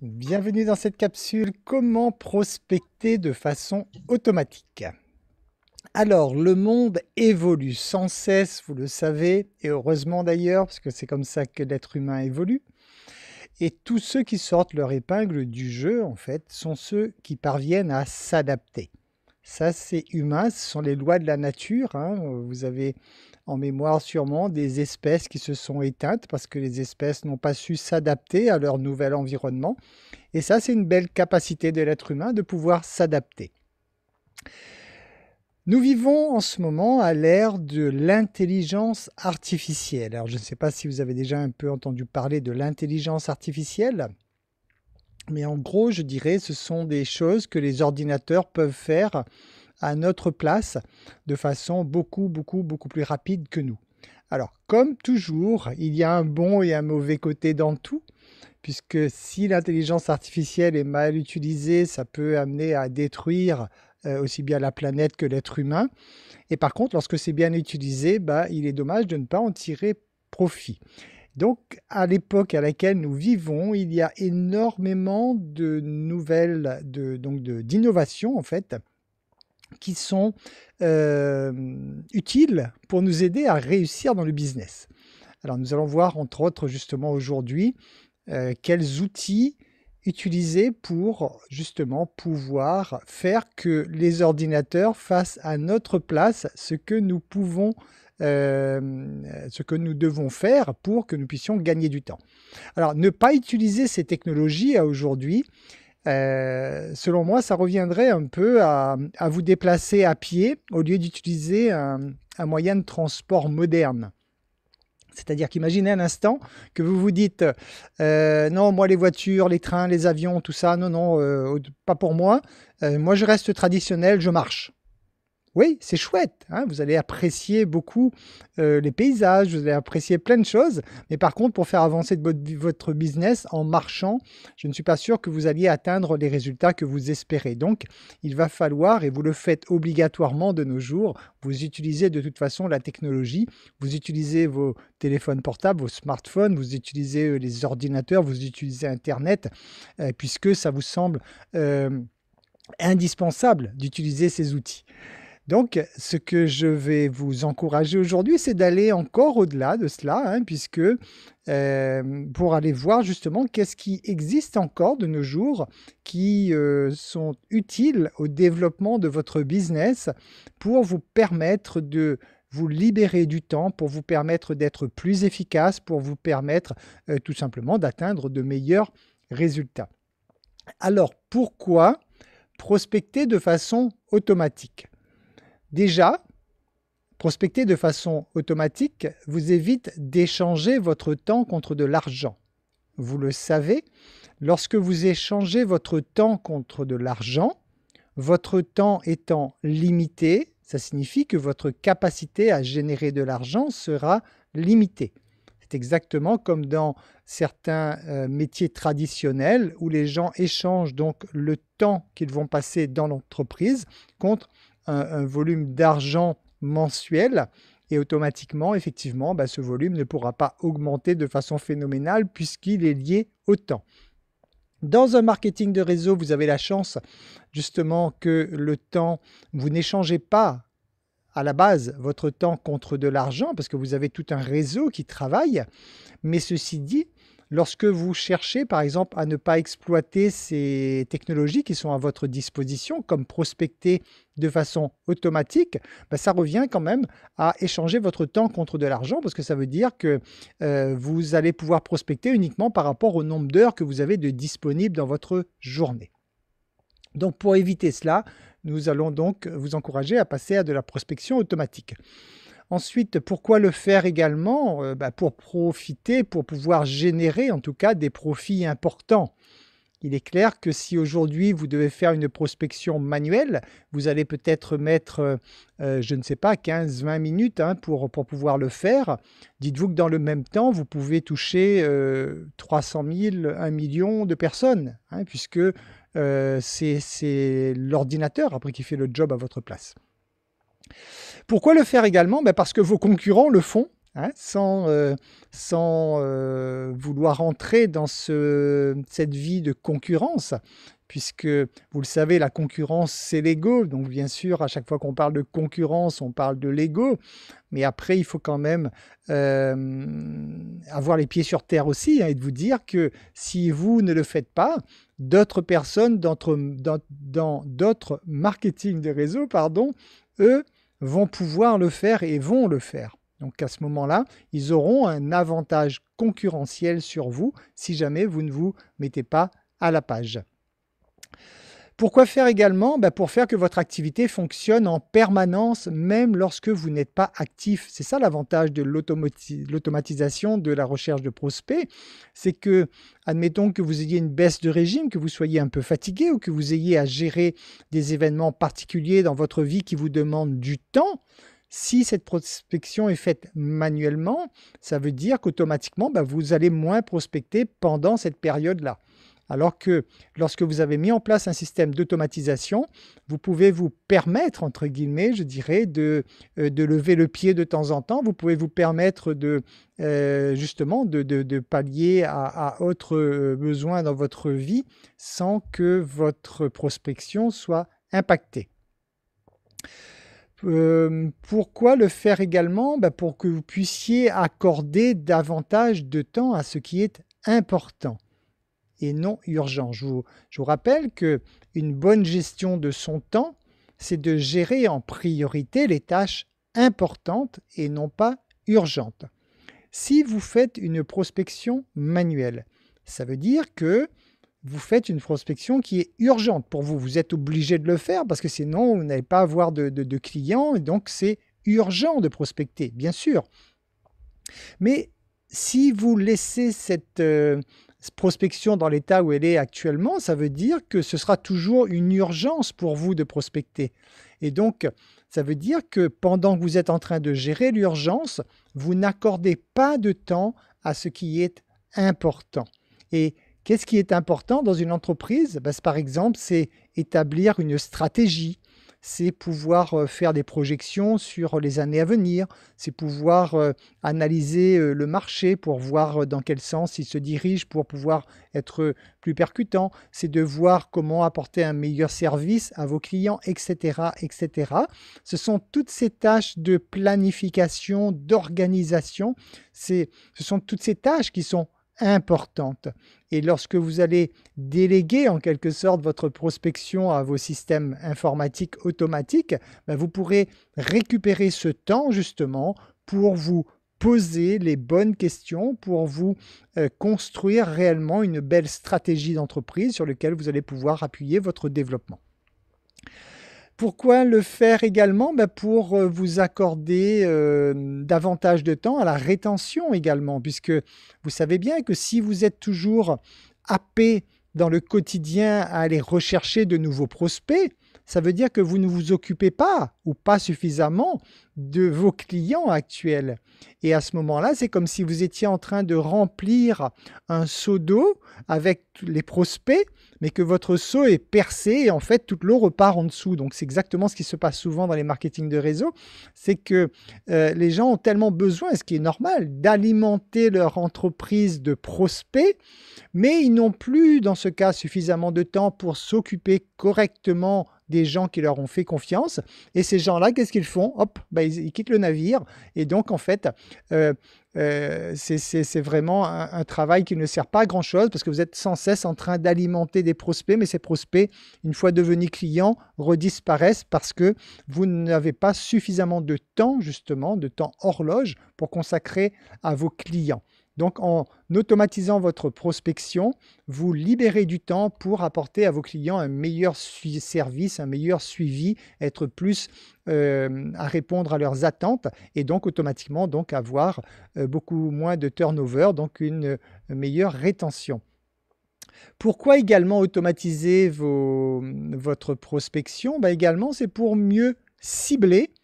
Bienvenue dans cette capsule Comment prospecter de façon automatique. Alors, le monde évolue sans cesse, vous le savez, et heureusement d'ailleurs, parce que c'est comme ça que l'être humain évolue. Et tous ceux qui sortent leur épingle du jeu, en fait, sont ceux qui parviennent à s'adapter. Ça, c'est humain, ce sont les lois de la nature, hein. Vous avez en mémoire sûrement des espèces qui se sont éteintes parce que les espèces n'ont pas su s'adapter à leur nouvel environnement. Et ça, c'est une belle capacité de l'être humain de pouvoir s'adapter. Nous vivons en ce moment à l'ère de l'intelligence artificielle. Alors, je ne sais pas si vous avez déjà un peu entendu parler de l'intelligence artificielle, mais en gros, je dirais, ce sont des choses que les ordinateurs peuvent faire à notre place de façon beaucoup plus rapide que nous. Alors, comme toujours, il y a un bon et un mauvais côté dans tout, puisque si l'intelligence artificielle est mal utilisée, ça peut amener à détruire aussi bien la planète que l'être humain. Et par contre, lorsque c'est bien utilisé, il est dommage de ne pas en tirer profit. Donc, à l'époque à laquelle nous vivons, il y a énormément de nouvelles, d'innovations en fait, qui sont utiles pour nous aider à réussir dans le business. Alors, nous allons voir entre autres justement aujourd'hui quels outils utiliser pour justement pouvoir faire que les ordinateurs fassent à notre place ce que nous pouvons, ce que nous devons faire pour que nous puissions gagner du temps. Alors, ne pas utiliser ces technologies à aujourd'hui, selon moi, ça reviendrait un peu à vous déplacer à pied au lieu d'utiliser un moyen de transport moderne. C'est-à-dire qu'imaginez un instant que vous vous dites non, moi les voitures, les trains, les avions, tout ça, non, pas pour moi. Moi je reste traditionnel, je marche. Oui, c'est chouette, hein, vous allez apprécier beaucoup les paysages, vous allez apprécier plein de choses, mais par contre, pour faire avancer votre business en marchant, je ne suis pas sûr que vous alliez atteindre les résultats que vous espérez. Donc, il va falloir, et vous le faites obligatoirement de nos jours, vous utilisez de toute façon la technologie, vous utilisez vos téléphones portables, vos smartphones, vous utilisez les ordinateurs, vous utilisez Internet, puisque ça vous semble indispensable d'utiliser ces outils. Donc, ce que je vais vous encourager aujourd'hui, c'est d'aller encore au-delà de cela, hein, puisque pour aller voir justement qu'est-ce qui existe encore de nos jours qui sont utiles au développement de votre business pour vous permettre de vous libérer du temps, pour vous permettre d'être plus efficace, pour vous permettre tout simplement d'atteindre de meilleurs résultats. Alors, pourquoi prospecter de façon automatique ? Déjà, prospecter de façon automatique vous évite d'échanger votre temps contre de l'argent. Vous le savez, lorsque vous échangez votre temps contre de l'argent, votre temps étant limité, ça signifie que votre capacité à générer de l'argent sera limitée. C'est exactement comme dans certains métiers traditionnels où les gens échangent donc le temps qu'ils vont passer dans l'entreprise contre un volume d'argent mensuel et automatiquement, effectivement, ce volume ne pourra pas augmenter de façon phénoménale puisqu'il est lié au temps. Dans un marketing de réseau, vous avez la chance justement que le temps, vous n'échangez pas à la base votre temps contre de l'argent parce que vous avez tout un réseau qui travaille. Mais ceci dit, lorsque vous cherchez par exemple à ne pas exploiter ces technologies qui sont à votre disposition, comme prospecter de façon automatique, ça revient quand même à échanger votre temps contre de l'argent parce que ça veut dire que vous allez pouvoir prospecter uniquement par rapport au nombre d'heures que vous avez de disponibles dans votre journée. Donc pour éviter cela, nous allons donc vous encourager à passer à de la prospection automatique. Ensuite, pourquoi le faire également? Pour profiter, pour pouvoir générer en tout cas des profits importants. Il est clair que si aujourd'hui vous devez faire une prospection manuelle, vous allez peut-être mettre, je ne sais pas, 15-20 minutes pour pouvoir le faire. Dites-vous que dans le même temps, vous pouvez toucher 300 000, 1 million de personnes, puisque c'est l'ordinateur après qui fait le job à votre place. Pourquoi le faire également? Parce que vos concurrents le font. hein, sans vouloir entrer dans cette vie de concurrence, puisque vous le savez, la concurrence, c'est l'ego. Donc bien sûr, à chaque fois qu'on parle de concurrence, on parle de l'ego. Mais après, il faut quand même avoir les pieds sur terre aussi, hein, et de vous dire que si vous ne le faites pas, d'autres personnes dans d'autres marketing de réseau, pardon, eux, vont pouvoir le faire et vont le faire. Donc à ce moment-là, ils auront un avantage concurrentiel sur vous si jamais vous ne vous mettez pas à la page. Pourquoi faire également? Pour faire que votre activité fonctionne en permanence, même lorsque vous n'êtes pas actif. C'est ça l'avantage de l'automatisation de la recherche de prospects. C'est que, admettons que vous ayez une baisse de régime, que vous soyez un peu fatigué ou que vous ayez à gérer des événements particuliers dans votre vie qui vous demandent du temps. Si cette prospection est faite manuellement, ça veut dire qu'automatiquement, vous allez moins prospecter pendant cette période-là. Alors que lorsque vous avez mis en place un système d'automatisation, vous pouvez vous permettre, entre guillemets, je dirais, de lever le pied de temps en temps. Vous pouvez vous permettre justement de pallier à autres besoins dans votre vie sans que votre prospection soit impactée. Pourquoi le faire également? Pour que vous puissiez accorder davantage de temps à ce qui est important et non urgent. Je vous rappelle qu'une bonne gestion de son temps, c'est de gérer en priorité les tâches importantes et non pas urgentes. Si vous faites une prospection manuelle, ça veut dire que vous faites une prospection qui est urgente pour vous. Vous êtes obligé de le faire parce que sinon, vous n'allez pas avoir de clients et donc c'est urgent de prospecter, bien sûr. Mais si vous laissez cette prospection dans l'état où elle est actuellement, ça veut dire que ce sera toujours une urgence pour vous de prospecter. Et donc, ça veut dire que pendant que vous êtes en train de gérer l'urgence, vous n'accordez pas de temps à ce qui est important. Et qu'est-ce qui est important dans une entreprise? Par exemple, c'est établir une stratégie, c'est pouvoir faire des projections sur les années à venir, c'est pouvoir analyser le marché pour voir dans quel sens il se dirige pour pouvoir être plus percutant, c'est de voir comment apporter un meilleur service à vos clients, etc., etc. Ce sont toutes ces tâches de planification, d'organisation, ce sont toutes ces tâches qui sont importante. Et lorsque vous allez déléguer en quelque sorte votre prospection à vos systèmes informatiques automatiques, vous pourrez récupérer ce temps justement pour vous poser les bonnes questions, pour vous construire réellement une belle stratégie d'entreprise sur laquelle vous allez pouvoir appuyer votre développement. Pourquoi le faire également? Pour vous accorder davantage de temps à la rétention également, puisque vous savez bien que si vous êtes toujours happé dans le quotidien à aller rechercher de nouveaux prospects, ça veut dire que vous ne vous occupez pas ou pas suffisamment de vos clients actuels. Et à ce moment-là, c'est comme si vous étiez en train de remplir un seau d'eau avec les prospects, mais que votre seau est percé et en fait toute l'eau repart en dessous. Donc c'est exactement ce qui se passe souvent dans les marketing de réseau, c'est que les gens ont tellement besoin, ce qui est normal, d'alimenter leur entreprise de prospects, mais ils n'ont plus dans ce cas suffisamment de temps pour s'occuper correctement des gens qui leur ont fait confiance. Et ces gens-là, qu'est-ce qu'ils font? Hop, ils quittent le navire. Et donc, en fait, c'est vraiment un travail qui ne sert pas à grand-chose parce que vous êtes sans cesse en train d'alimenter des prospects, mais ces prospects, une fois devenus clients, redisparaissent parce que vous n'avez pas suffisamment de temps, justement, de temps horloge pour consacrer à vos clients. Donc, en automatisant votre prospection, vous libérez du temps pour apporter à vos clients un meilleur service, un meilleur suivi, être plus à répondre à leurs attentes et donc automatiquement avoir beaucoup moins de turnover, donc une meilleure rétention. Pourquoi également automatiser votre prospection? Également, c'est pour mieux cibler,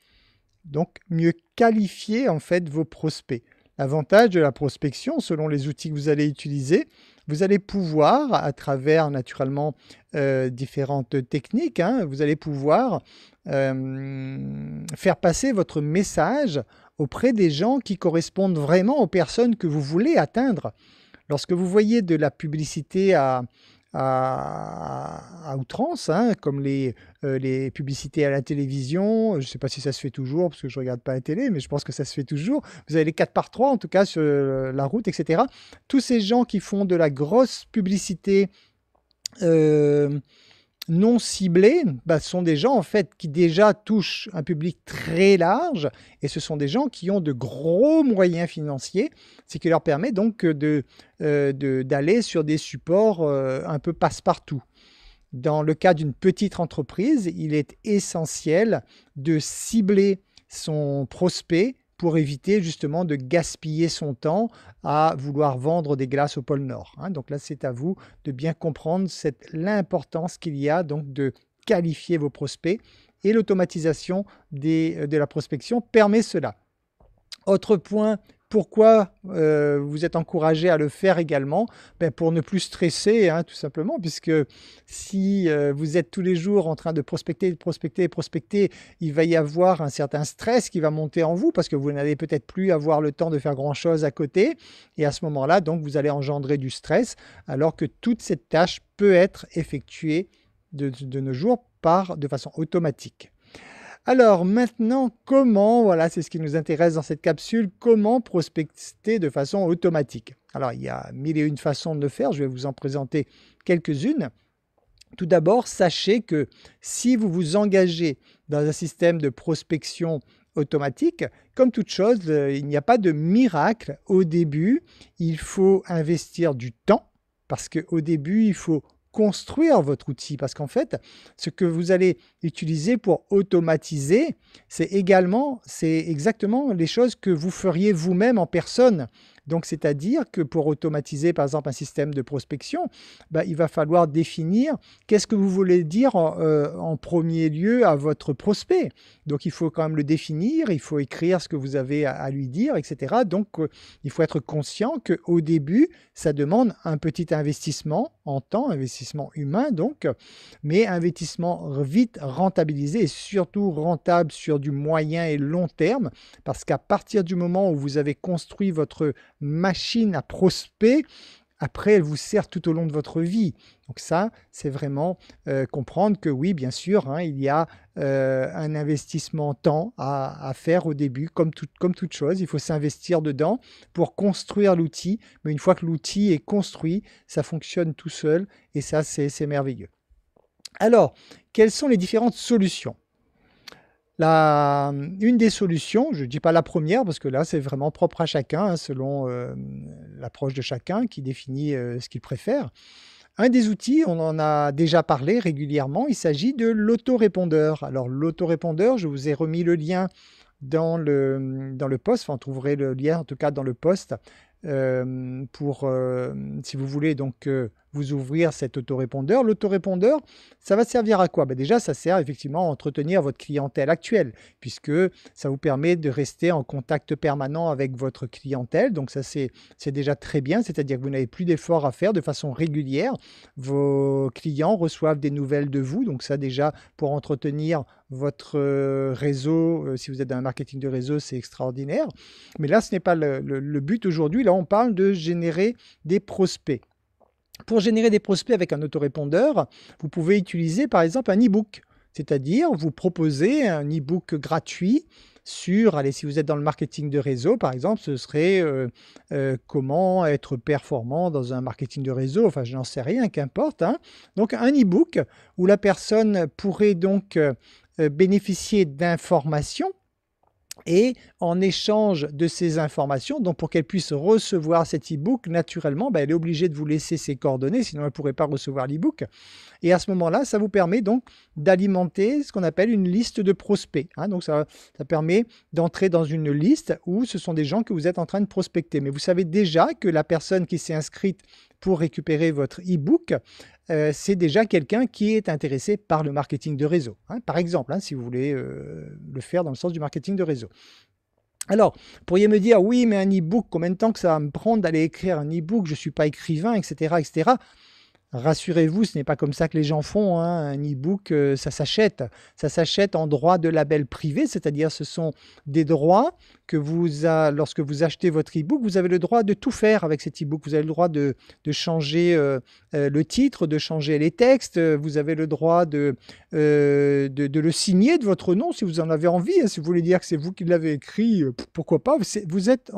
donc mieux qualifier en fait vos prospects. L'avantage de la prospection, selon les outils que vous allez utiliser, vous allez pouvoir, à travers naturellement différentes techniques, vous allez pouvoir faire passer votre message auprès des gens qui correspondent vraiment aux personnes que vous voulez atteindre. Lorsque vous voyez de la publicité à outrance, hein, comme les publicités à la télévision, je ne sais pas si ça se fait toujours, parce que je ne regarde pas la télé, mais je pense que ça se fait toujours. Vous avez les 4x3, en tout cas, sur la route, etc. Tous ces gens qui font de la grosse publicité non ciblés, sont des gens en fait qui déjà touchent un public très large, et ce sont des gens qui ont de gros moyens financiers, ce qui leur permet donc d'aller sur des supports un peu passe-partout. Dans le cas d'une petite entreprise, il est essentiel de cibler son prospect pour éviter justement de gaspiller son temps à vouloir vendre des glaces au pôle Nord. Donc là, c'est à vous de bien comprendre l'importance qu'il y a donc de qualifier vos prospects, et l'automatisation de la prospection permet cela. Autre point, pourquoi vous êtes encouragé à le faire également? Pour ne plus stresser, tout simplement, puisque si vous êtes tous les jours en train de prospecter, il va y avoir un certain stress qui va monter en vous, parce que vous n'allez peut-être plus avoir le temps de faire grand-chose à côté, et à ce moment-là, donc, vous allez engendrer du stress, alors que toute cette tâche peut être effectuée de nos jours de façon automatique. Alors maintenant, voilà, c'est ce qui nous intéresse dans cette capsule, comment prospecter de façon automatique. Alors, il y a mille et une façons de le faire, je vais vous en présenter quelques-unes. Tout d'abord, sachez que si vous vous engagez dans un système de prospection automatique, comme toute chose, il n'y a pas de miracle au début. Il faut investir du temps, parce qu'au début, il faut construire votre outil, parce qu'en fait, ce que vous allez utiliser pour automatiser, c'est exactement les choses que vous feriez vous-même en personne. Donc, c'est-à-dire que pour automatiser, par exemple, un système de prospection, il va falloir définir qu'est-ce que vous voulez dire en premier lieu à votre prospect. Donc, il faut quand même le définir, il faut écrire ce que vous avez à lui dire, etc. Donc, il faut être conscient qu'au début, ça demande un petit investissement en temps, investissement humain donc, mais investissement vite rentabilisé, et surtout rentable sur du moyen et long terme, parce qu'à partir du moment où vous avez construit votre machine à prospect, après elle vous sert tout au long de votre vie. Donc ça, c'est vraiment comprendre que oui, bien sûr, il y a un investissement temps à faire au début, comme toute chose. Il faut s'investir dedans pour construire l'outil, mais une fois que l'outil est construit, ça fonctionne tout seul, et ça, c'est merveilleux. Alors, quelles sont les différentes solutions? Une des solutions, je ne dis pas la première, parce que là, c'est vraiment propre à chacun, selon l'approche de chacun qui définit ce qu'il préfère. Un des outils, on en a déjà parlé régulièrement, il s'agit de l'autorépondeur. Alors, l'autorépondeur, je vous ai remis le lien dans le post, enfin, vous trouverez le lien en tout cas dans le post, si vous voulez donc vous ouvrir cet autorépondeur. L'autorépondeur, ça va servir à quoi? Déjà, ça sert effectivement à entretenir votre clientèle actuelle, puisque ça vous permet de rester en contact permanent avec votre clientèle. Donc ça, c'est déjà très bien, c'est-à-dire que vous n'avez plus d'efforts à faire de façon régulière. Vos clients reçoivent des nouvelles de vous, donc ça déjà, pour entretenir votre réseau, si vous êtes dans un marketing de réseau, c'est extraordinaire. Mais là, ce n'est pas le but aujourd'hui. Là, on parle de générer des prospects. Pour générer des prospects avec un autorépondeur, vous pouvez utiliser par exemple un e-book. C'est-à-dire, vous proposez un e-book gratuit sur, si vous êtes dans le marketing de réseau, par exemple, ce serait comment être performant dans un marketing de réseau, enfin, je n'en sais rien, qu'importe. Donc, un e-book où la personne pourrait donc bénéficier d'informations, et en échange de ces informations, donc pour qu'elle puisse recevoir cet e-book, naturellement, elle est obligée de vous laisser ses coordonnées, sinon elle ne pourrait pas recevoir l'e-book. Et à ce moment-là, ça vous permet donc d'alimenter ce qu'on appelle une liste de prospects. Donc ça permet d'entrer dans une liste où ce sont des gens que vous êtes en train de prospecter. Mais vous savez déjà que la personne qui s'est inscrite pour récupérer votre e-book, c'est déjà quelqu'un qui est intéressé par le marketing de réseau. Par exemple, si vous voulez le faire dans le sens du marketing de réseau. Alors, vous pourriez me dire, oui, mais un e-book, combien de temps que ça va me prendre d'aller écrire un e-book? Je ne suis pas écrivain, etc., etc. Rassurez-vous, ce n'est pas comme ça que les gens font, hein. Un e-book, ça s'achète. Ça s'achète en droit de label privé, c'est-à-dire ce sont des droits que lorsque vous achetez votre e-book, vous avez le droit de tout faire avec cet e-book. Vous avez le droit de changer le titre, de changer les textes. Vous avez le droit de le signer de votre nom si vous en avez envie, hein. Si vous voulez dire que c'est vous qui l'avez écrit, pourquoi pas. Vous êtes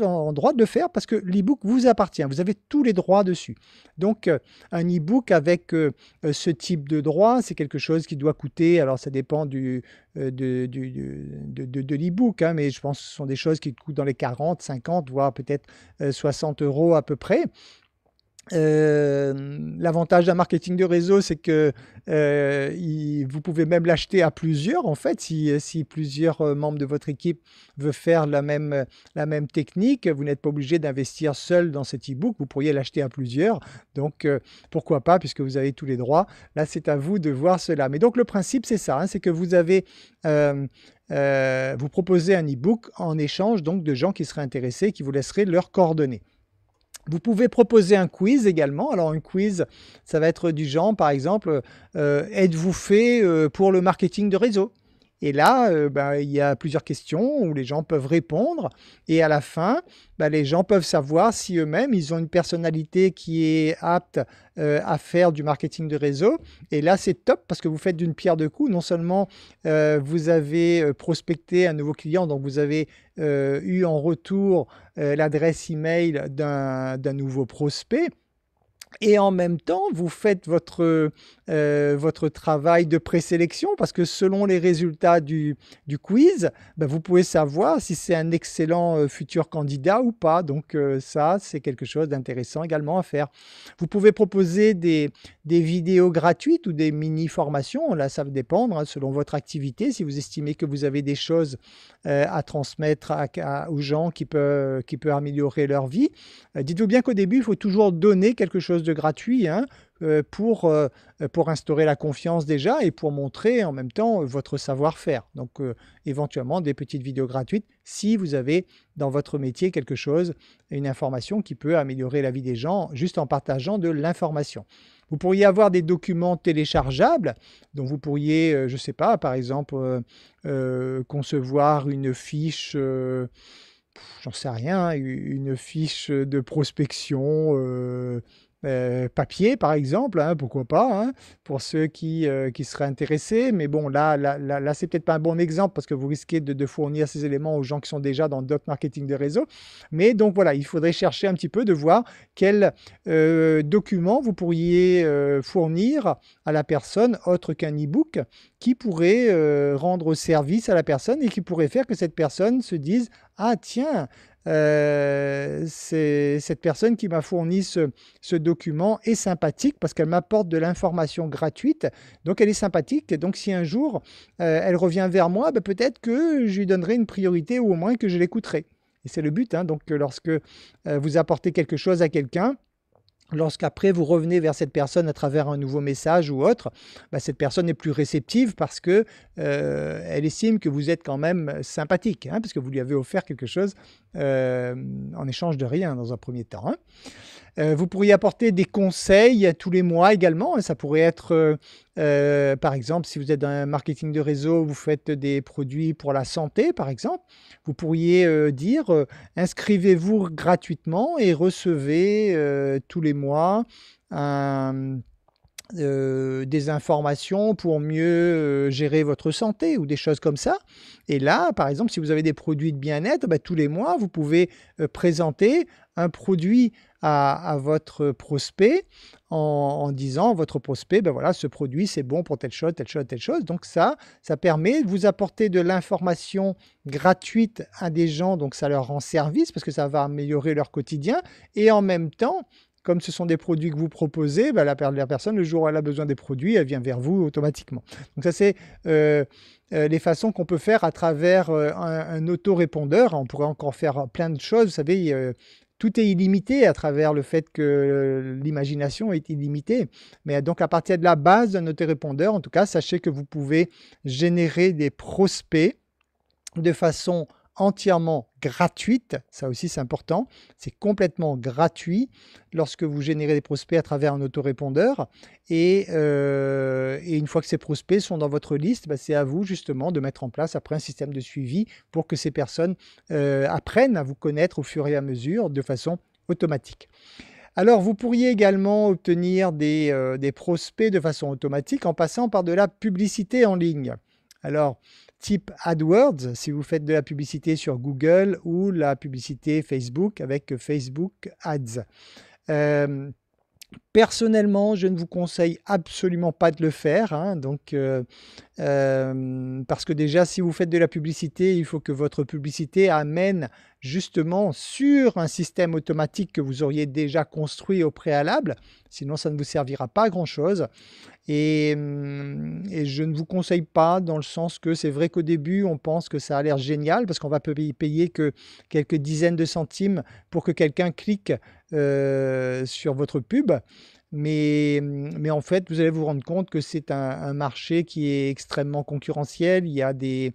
en droit de le faire parce que l'e-book vous appartient. Vous avez tous les droits dessus. Donc, un e-book avec ce type de droit, c'est quelque chose qui doit coûter, alors ça dépend de l'e-book, hein, mais je pense que ce sont des choses qui coûtent dans les 40, 50, voire peut-être 60 € à peu près. L'avantage d'un marketing de réseau, c'est que vous pouvez même l'acheter à plusieurs, en fait, si plusieurs membres de votre équipe veulent faire la même technique. Vous n'êtes pas obligé d'investir seul dans cet e-book, vous pourriez l'acheter à plusieurs. Donc, pourquoi pas, puisque vous avez tous les droits. Là, c'est à vous de voir cela. Mais donc, le principe, c'est ça, hein, c'est que vous avez... vous proposez un e-book en échange donc de gens qui seraient intéressés, qui vous laisseraient leurs coordonnées. Vous pouvez proposer un quiz également. Alors un quiz, ça va être du genre, par exemple, êtes-vous fait pour le marketing de réseau? Et là, il y a plusieurs questions où les gens peuvent répondre. Et à la fin, les gens peuvent savoir si eux-mêmes, ils ont une personnalité qui est apte à faire du marketing de réseau. Et là, c'est top parce que vous faites d'une pierre deux coups. Non seulement vous avez prospecté un nouveau client, donc vous avez eu en retour l'adresse email d'un nouveau prospect. Et en même temps, vous faites votre travail de présélection parce que selon les résultats du quiz, vous pouvez savoir si c'est un excellent futur candidat ou pas. Donc ça, c'est quelque chose d'intéressant également à faire. Vous pouvez proposer des vidéos gratuites ou des mini-formations. Là, ça va dépendre hein, selon votre activité. Si vous estimez que vous avez des choses à transmettre aux gens qui peut améliorer leur vie. Dites-vous bien qu'au début, il faut toujours donner quelque chose de gratuit hein, pour instaurer la confiance déjà et pour montrer en même temps votre savoir-faire. Donc éventuellement des petites vidéos gratuites si vous avez dans votre métier quelque chose, une information qui peut améliorer la vie des gens juste en partageant de l'information. Vous pourriez avoir des documents téléchargeables, donc vous pourriez, je ne sais pas, par exemple, concevoir une fiche, j'en sais rien, une fiche de prospection papier, par exemple, hein, pourquoi pas, hein, pour ceux qui seraient intéressés. Mais bon, là c'est peut-être pas un bon exemple parce que vous risquez de fournir ces éléments aux gens qui sont déjà dans d'autres marketing de réseau. Mais donc voilà, il faudrait chercher un petit peu de voir quels documents vous pourriez fournir à la personne autre qu'un e-book qui pourrait rendre service à la personne et qui pourrait faire que cette personne se dise « Ah tiens !» c'est cette personne qui m'a fourni ce document est sympathique parce qu'elle m'apporte de l'information gratuite, donc elle est sympathique. Et donc si un jour elle revient vers moi, peut-être que je lui donnerai une priorité ou au moins que je l'écouterai. Et c'est le but, hein, donc lorsque vous apportez quelque chose à quelqu'un, lorsqu'après vous revenez vers cette personne à travers un nouveau message ou autre, cette personne est plus réceptive parce que elle estime que vous êtes quand même sympathique, hein, parce que vous lui avez offert quelque chose en échange de rien dans un premier temps. Hein. Vous pourriez apporter des conseils tous les mois également. Ça pourrait être, par exemple, si vous êtes dans un marketing de réseau, vous faites des produits pour la santé, par exemple. Vous pourriez dire, inscrivez-vous gratuitement et recevez tous les mois des informations pour mieux gérer votre santé ou des choses comme ça. Et là, par exemple, si vous avez des produits de bien-être, tous les mois, vous pouvez présenter un produit à votre prospect en disant votre prospect, voilà, ce produit c'est bon pour telle chose, telle chose, telle chose. Donc ça permet de vous apporter de l'information gratuite à des gens, donc ça leur rend service parce que ça va améliorer leur quotidien et en même temps, comme ce sont des produits que vous proposez, la personne, le jour où elle a besoin des produits, elle vient vers vous automatiquement. Donc ça, c'est les façons qu'on peut faire à travers un autorépondeur. On pourrait encore faire plein de choses. Vous savez, tout est illimité à travers le fait que l'imagination est illimitée. Mais donc, à partir de la base d'un autorépondeur, en tout cas, sachez que vous pouvez générer des prospects de façon entièrement gratuite. Ça aussi, c'est important. C'est complètement gratuit lorsque vous générez des prospects à travers un autorépondeur. Et une fois que ces prospects sont dans votre liste, bah, c'est à vous justement de mettre en place après un système de suivi pour que ces personnes apprennent à vous connaître au fur et à mesure de façon automatique. Alors, vous pourriez également obtenir des prospects de façon automatique en passant par de la publicité en ligne. Alors, type AdWords, si vous faites de la publicité sur Google ou la publicité Facebook avec Facebook Ads. Personnellement, je ne vous conseille absolument pas de le faire, hein, parce que déjà, si vous faites de la publicité, il faut que votre publicité amène justement sur un système automatique que vous auriez déjà construit au préalable, sinon ça ne vous servira pas à grand-chose. Et je ne vous conseille pas dans le sens que c'est vrai qu'au début, on pense que ça a l'air génial parce qu'on va payer que quelques dizaines de centimes pour que quelqu'un clique sur votre pub. Mais en fait, vous allez vous rendre compte que c'est un marché qui est extrêmement concurrentiel. Il y a des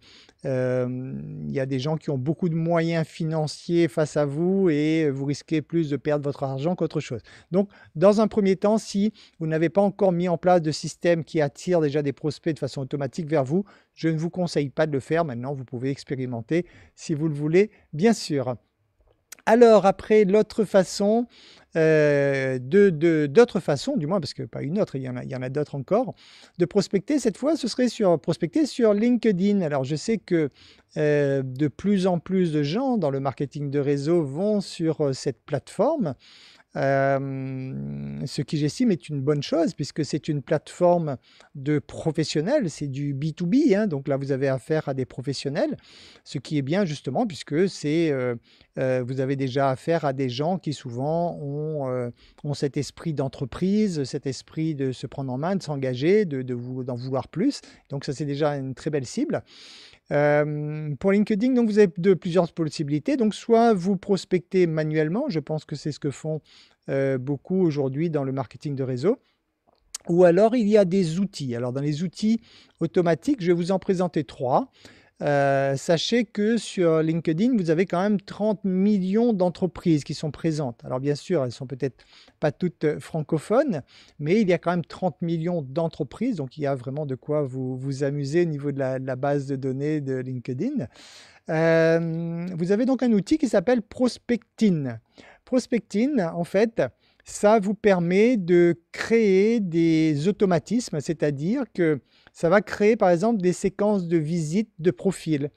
gens qui ont beaucoup de moyens financiers face à vous et vous risquez plus de perdre votre argent qu'autre chose. Donc, dans un premier temps, si vous n'avez pas encore mis en place de système qui attire déjà des prospects de façon automatique vers vous, je ne vous conseille pas de le faire. Maintenant, vous pouvez expérimenter si vous le voulez, bien sûr. Alors, après, l'autre façon, d'autres façons, du moins, parce que pas une autre, il y en a d'autres encore, de prospecter, cette fois, ce serait prospecter sur LinkedIn. Alors, je sais que de plus en plus de gens dans le marketing de réseau vont sur cette plateforme. Ce qui j'estime est une bonne chose puisque c'est une plateforme de professionnels, c'est du B2B, hein, donc là vous avez affaire à des professionnels, ce qui est bien justement puisque vous avez déjà affaire à des gens qui souvent ont cet esprit d'entreprise, cet esprit de se prendre en main, de s'engager, d'en vouloir plus, donc ça c'est déjà une très belle cible. Pour LinkedIn, donc vous avez plusieurs possibilités. Donc soit vous prospectez manuellement, je pense que c'est ce que font beaucoup aujourd'hui dans le marketing de réseau, ou alors il y a des outils. Alors dans les outils automatiques, je vais vous en présenter 3. Sachez que sur LinkedIn, vous avez quand même 30 millions d'entreprises qui sont présentes. Alors bien sûr, elles ne sont peut-être pas toutes francophones, mais il y a quand même 30 millions d'entreprises, donc il y a vraiment de quoi vous amuser au niveau de la base de données de LinkedIn. Vous avez donc un outil qui s'appelle Prospectin. Prospectin, en fait, ça vous permet de créer des automatismes, c'est-à-dire que ça va créer par exemple des séquences de visite de profil.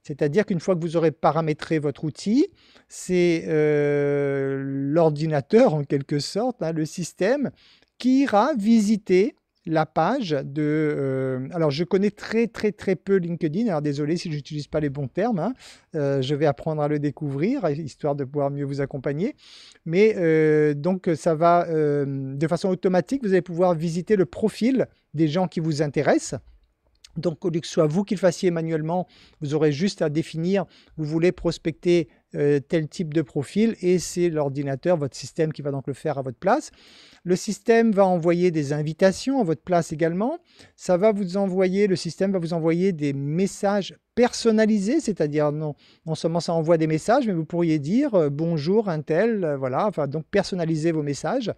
C'est-à-dire qu'une fois que vous aurez paramétré votre outil, c'est l'ordinateur en quelque sorte, hein, le système, qui ira visiter la page de... alors je connais très peu LinkedIn, alors désolé si je n'utilise pas les bons termes, hein, je vais apprendre à le découvrir, histoire de pouvoir mieux vous accompagner. Mais donc ça va, de façon automatique, vous allez pouvoir visiter le profil des gens qui vous intéressent. Donc, au lieu que ce soit vous qui le fassiez manuellement, vous aurez juste à définir, vous voulez prospecter tel type de profil et c'est l'ordinateur, votre système qui va donc le faire à votre place. Le système va envoyer des invitations à votre place également. Le système va vous envoyer des messages personnalisés, c'est-à-dire non seulement ça envoie des messages, mais vous pourriez dire bonjour un tel, voilà, enfin donc personnaliser vos messages.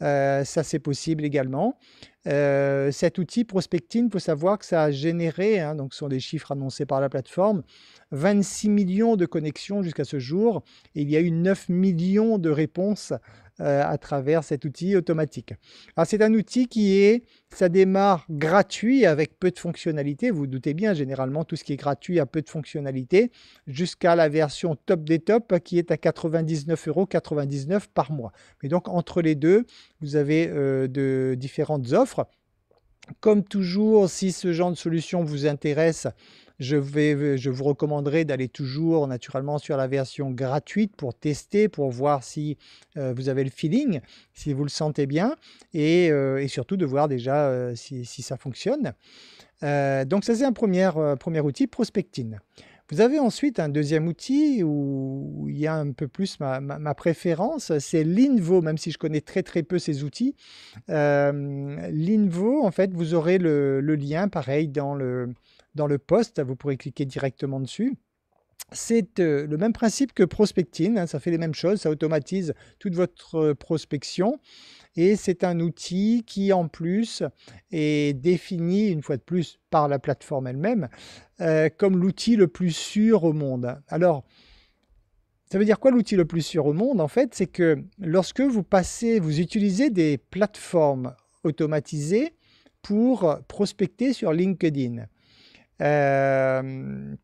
Ça c'est possible également. Cet outil Prospectin, il faut savoir que ça a généré, hein, donc ce sont des chiffres annoncés par la plateforme, 26 millions de connexions jusqu'à ce jour et il y a eu 9 millions de réponses à travers cet outil automatique. Alors c'est un outil ça démarre gratuit avec peu de fonctionnalités, vous vous doutez bien, généralement tout ce qui est gratuit a peu de fonctionnalités, jusqu'à la version top des tops qui est à 99,99 € par mois. Mais donc entre les deux, vous avez de différentes offres. Comme toujours, si ce genre de solution vous intéresse, je vous recommanderai d'aller toujours naturellement sur la version gratuite pour tester, pour voir si vous avez le feeling, si vous le sentez bien et surtout de voir déjà si ça fonctionne. Donc ça c'est un premier outil, Prospectin. Vous avez ensuite un deuxième outil où il y a un peu plus ma préférence, c'est Linvo, même si je connais très peu ces outils. Linvo, en fait, vous aurez le lien, pareil, dans le post, vous pourrez cliquer directement dessus. C'est le même principe que Prospecting, hein, ça fait les mêmes choses, ça automatise toute votre prospection et c'est un outil qui en plus est défini une fois de plus par la plateforme elle-même comme l'outil le plus sûr au monde. Alors, ça veut dire quoi l'outil le plus sûr au monde? En fait, c'est que lorsque vous utilisez des plateformes automatisées pour prospecter sur LinkedIn. Euh,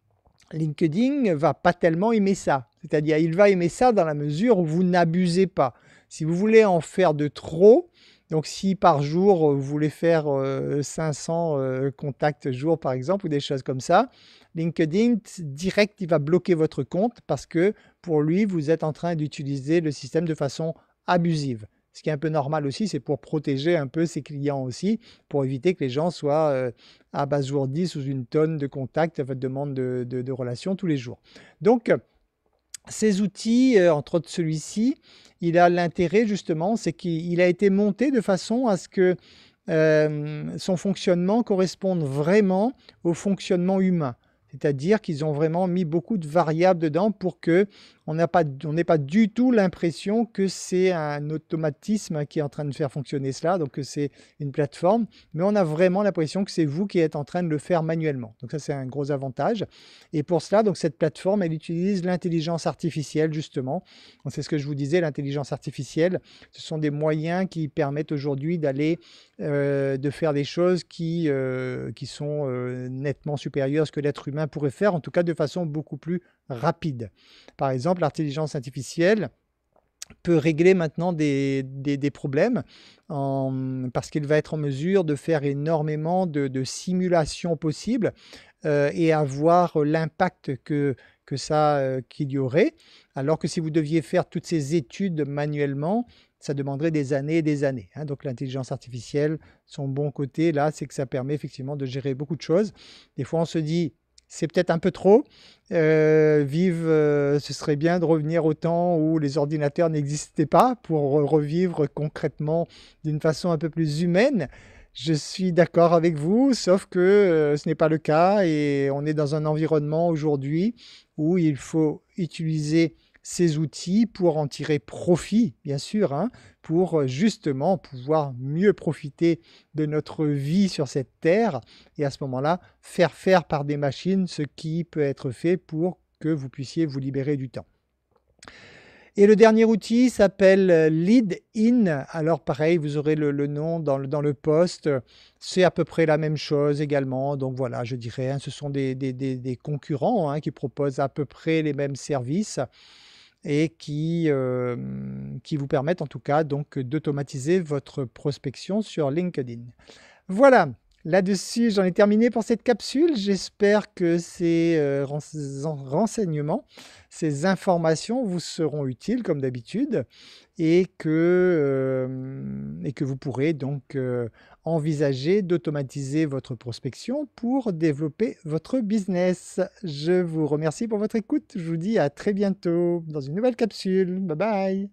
LinkedIn va pas tellement aimer ça. C'est-à-dire, il va aimer ça dans la mesure où vous n'abusez pas. Si vous voulez en faire de trop, donc si par jour vous voulez faire 500 contacts jour par exemple ou des choses comme ça, LinkedIn direct il va bloquer votre compte parce que pour lui vous êtes en train d'utiliser le système de façon abusive. Ce qui est un peu normal aussi, c'est pour protéger un peu ses clients aussi, pour éviter que les gens soient abasourdis sous une tonne de contacts à votre demande de relations tous les jours. Donc, ces outils, entre autres celui-ci, il a l'intérêt justement, c'est qu'il a été monté de façon à ce que son fonctionnement corresponde vraiment au fonctionnement humain. C'est-à-dire qu'ils ont vraiment mis beaucoup de variables dedans pour que on n'ait pas du tout l'impression que c'est un automatisme qui est en train de faire fonctionner cela, donc que c'est une plateforme, mais on a vraiment l'impression que c'est vous qui êtes en train de le faire manuellement. Donc ça, c'est un gros avantage. Et pour cela, donc cette plateforme, elle utilise l'intelligence artificielle justement. C'est ce que je vous disais, l'intelligence artificielle, ce sont des moyens qui permettent aujourd'hui d'aller de faire des choses qui sont nettement supérieures à ce que l'être humain pourrait faire, en tout cas de façon beaucoup plus rapide. Par exemple, l'intelligence artificielle peut régler maintenant des problèmes parce qu'il va être en mesure de faire énormément de simulations possibles et avoir l'impact qu'il y aurait. Alors que si vous deviez faire toutes ces études manuellement, ça demanderait des années et des années. Hein. Donc l'intelligence artificielle, son bon côté, là, c'est que ça permet effectivement de gérer beaucoup de choses. Des fois, on se dit, c'est peut-être un peu trop. Ce serait bien de revenir au temps où les ordinateurs n'existaient pas pour revivre concrètement d'une façon un peu plus humaine. Je suis d'accord avec vous, sauf que ce n'est pas le cas et on est dans un environnement aujourd'hui où il faut utiliser ces outils pour en tirer profit, bien sûr, hein, pour justement pouvoir mieux profiter de notre vie sur cette terre et à ce moment-là, faire par des machines ce qui peut être fait pour que vous puissiez vous libérer du temps. Et le dernier outil s'appelle LeadIn. Alors pareil, vous aurez le nom dans le post. C'est à peu près la même chose également. Donc voilà, je dirais, hein, ce sont des concurrents hein, qui proposent à peu près les mêmes services et qui vous permettent en tout cas donc d'automatiser votre prospection sur LinkedIn. Voilà, là-dessus, j'en ai terminé pour cette capsule. J'espère que ces renseignements, ces informations vous seront utiles comme d'habitude et que vous pourrez donc envisager d'automatiser votre prospection pour développer votre business. Je vous remercie pour votre écoute. Je vous dis à très bientôt dans une nouvelle capsule. Bye bye.